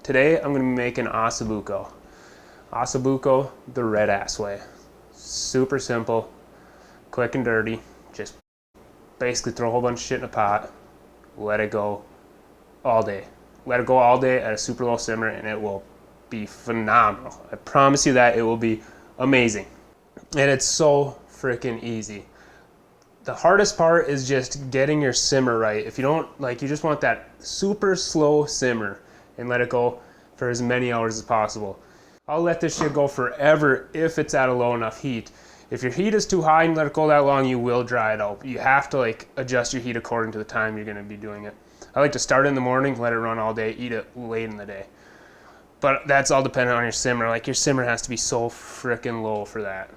Today I'm going to be making osso buco. Osso buco the red ass way. Super simple, quick and dirty. Just basically throw a whole bunch of shit in a pot, let it go all day. Let it go all day at a super low simmer and it will be phenomenal. I promise you that it will be amazing. And it's so freaking easy. The hardest part is just getting your simmer right. If you don't, you just want that super slow simmer and let it go for as many hours as possible. I'll let this shit go forever if it's at a low enough heat. If your heat is too high and let it go that long, you will dry it out. You have to adjust your heat according to the time you're gonna be doing it. I like to start in the morning, let it run all day, eat it late in the day. But that's all dependent on your simmer. Your simmer has to be so freaking low for that.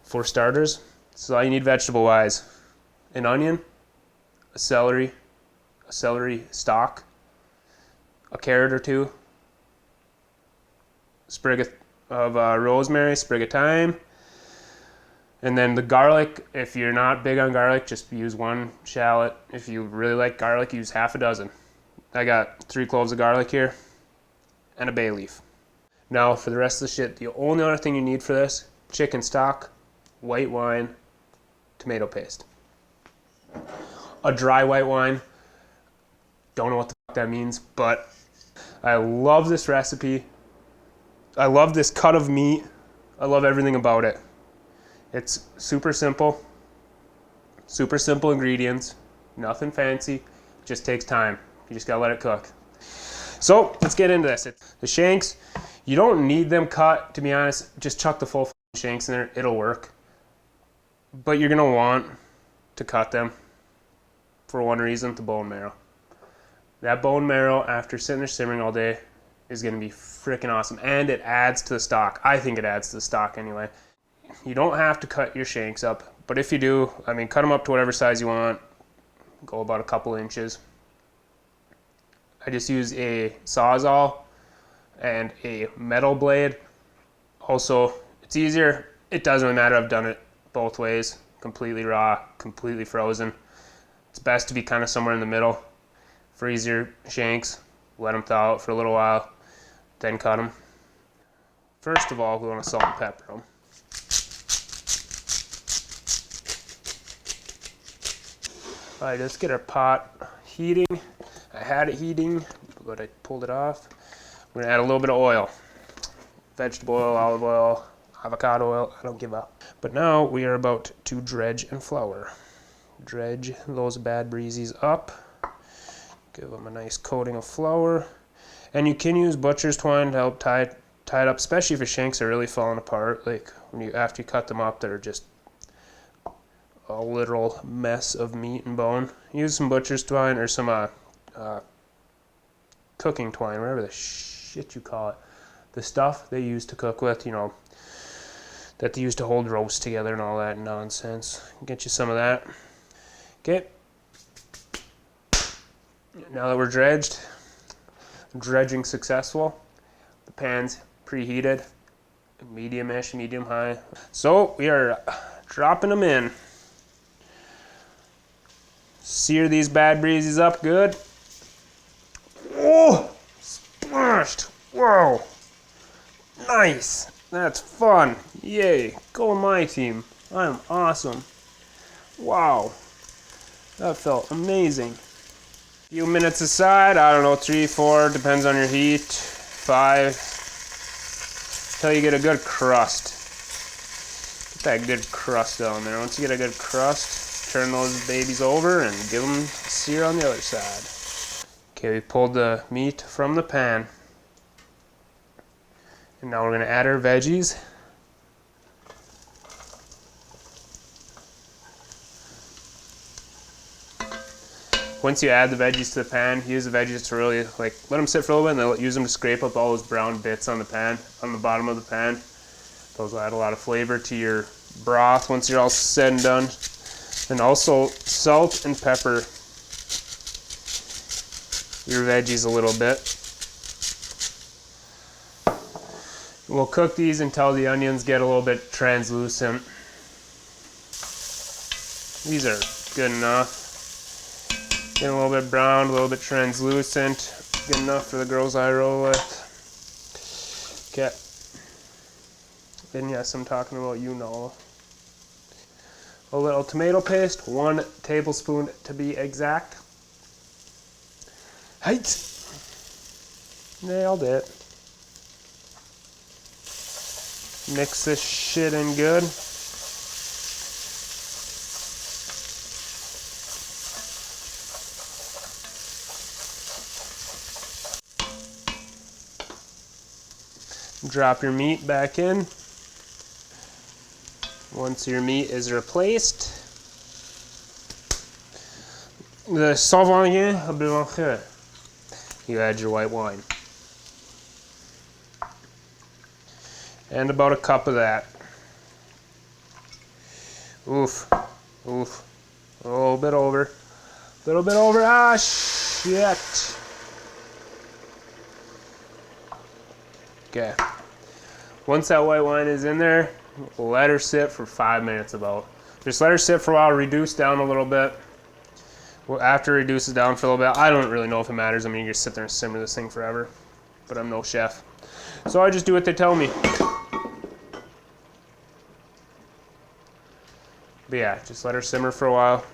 For starters, so all you need vegetable-wise: an onion, a celery stalk, a carrot or two, a sprig of rosemary, sprig of thyme, and then the garlic. If you're not big on garlic, just use one shallot. If you really like garlic, use half a dozen. I got 3 cloves of garlic here and a bay leaf. Now for the rest of the shit, the only other thing you need for this: chicken stock, white wine, tomato paste. A dry white wine. Don't know what the fuck that means, but I love this recipe. I love this cut of meat. I love everything about it. It's super simple ingredients, nothing fancy, just takes time. You just gotta let it cook. So let's get into this. The shanks, you don't need them cut, to be honest. Just chuck the full shanks in there, it'll work. But you're gonna want to cut them for one reason: the bone marrow. That bone marrow, after sitting there simmering all day, is gonna be freaking awesome, and it adds to the stock. I think it adds to the stock anyway. You don't have to cut your shanks up, but if you do, cut them up to whatever size you want. Go about a couple inches. I just use a Sawzall and a metal blade. Also, it's easier. It doesn't really matter. I've done it both ways, completely raw, completely frozen. It's best to be kind of somewhere in the middle. Freeze your shanks, let them thaw out for a little while, then cut them. First of all, we want to salt and pepper them. All right, let's get our pot heating. I had it heating, but I pulled it off. We're gonna add a little bit of oil. Vegetable oil, olive oil, avocado oil, I don't give up. But now we are about to dredge and flour. Dredge those bad breezies up. Give them a nice coating of flour. And you can use butcher's twine to help tie it up, especially if your shanks are really falling apart. After you cut them up, they're just a literal mess of meat and bone. Use some butcher's twine or some cooking twine, whatever the shit you call it. The stuff they use to cook with, that they use to hold roast together and all that nonsense. Get you some of that. Okay. Now that we're dredged, dredging successful, the pan's preheated, medium-ish, medium-high. So we are dropping them in. Sear these bad breezes up good. Oh, splashed. Whoa. Nice. That's fun. Yay. Go my team. I'm awesome. Wow. That felt amazing. Few minutes aside, I don't know, 3, 4, depends on your heat, 5, till you get a good crust. Get that good crust down there. Once you get a good crust, turn those babies over and give them sear on the other side. Okay, we pulled the meat from the pan. And now we're gonna add our veggies. Once you add the veggies to the pan, use the veggies to really let them sit for a little bit, and then use them to scrape up all those brown bits on the pan, on the bottom of the pan. Those will add a lot of flavor to your broth once you're all said and done. And also salt and pepper your veggies a little bit. We'll cook these until the onions get a little bit translucent. These are good enough. Getting a little bit brown, a little bit translucent. Good enough for the girls I roll with. Okay. And yes, I'm talking about you know. A little tomato paste, 1 tablespoon to be exact. Height. Nailed it. Mix this shit in good. Drop your meat back in. Once your meat is replaced, the sauvignon blanc, you add your white wine. And about a cup of that. Oof, oof. A little bit over. A little bit over. Ah, shit. Okay. Once that white wine is in there, let her sit for 5 minutes about. Just let her sit for a while, reduce down a little bit. Well, after it reduces down for a little bit, I don't really know if it matters. I mean, you just sit there and simmer this thing forever. But I'm no chef. So I just do what they tell me. But yeah, just let her simmer for a while.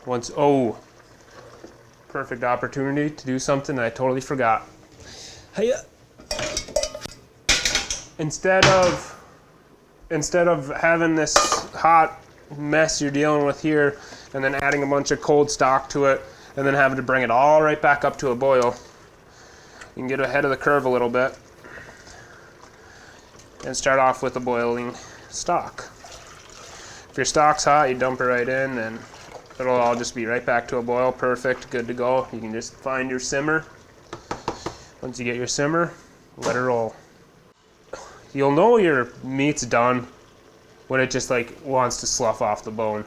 Once, oh, perfect opportunity to do something I totally forgot. Hey, instead of having this hot mess you're dealing with here and then adding a bunch of cold stock to it and then having to bring it all right back up to a boil, you can get ahead of the curve a little bit and start off with a boiling stock. If your stock's hot, you dump it right in and it'll all just be right back to a boil. Perfect, good to go. You can just find your simmer. Once you get your simmer, let it roll. You'll know your meat's done when it just like wants to slough off the bone.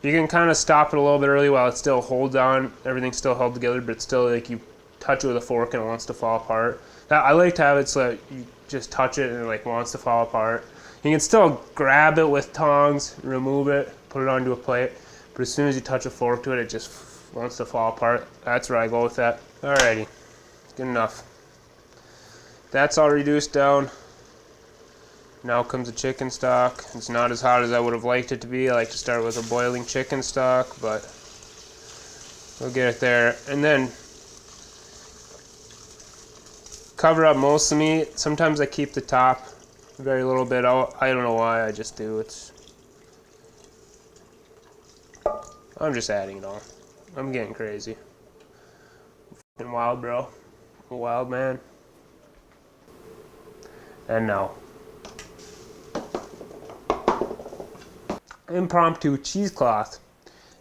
You can kind of stop it a little bit early while it still holds on, everything's still held together, but still like you touch it with a fork and it wants to fall apart. Now, I like to have it so that you just touch it and it like wants to fall apart. You can still grab it with tongs, remove it, put it onto a plate, but as soon as you touch a fork to it, it just wants to fall apart. That's where I go with that. Alrighty, good enough. That's all reduced down. Now comes the chicken stock. It's not as hot as I would have liked it to be. I like to start with a boiling chicken stock, but we'll get it there. And then cover up most of the meat. Sometimes I keep the top very little bit out. I don't know why, I just do. I'm just adding it all. I'm getting crazy. Fucking wild, bro. A wild man. And now, impromptu cheesecloth,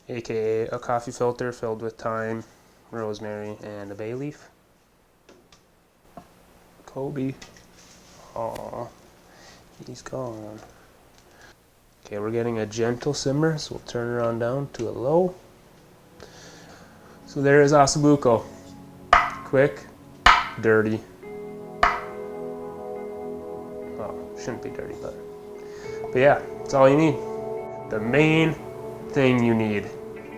aka a coffee filter filled with thyme, rosemary, and a bay leaf. Kobe. Aw, he's gone. Okay, we're getting a gentle simmer, so we'll turn her on down to a low. So there is osso buco. Quick, dirty. Oh, shouldn't be dirty, but yeah, that's all you need. The main thing you need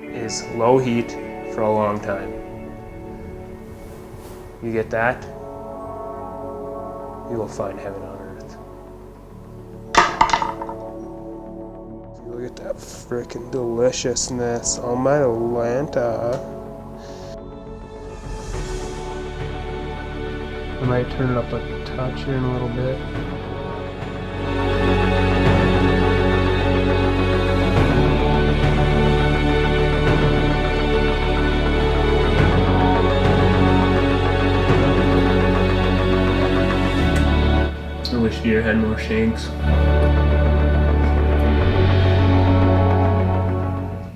is low heat for a long time. You get that, you will find heaven on earth. Look at that freaking deliciousness on my Atlanta. I might turn it up a touch here in a little bit. I wish deer had more shanks.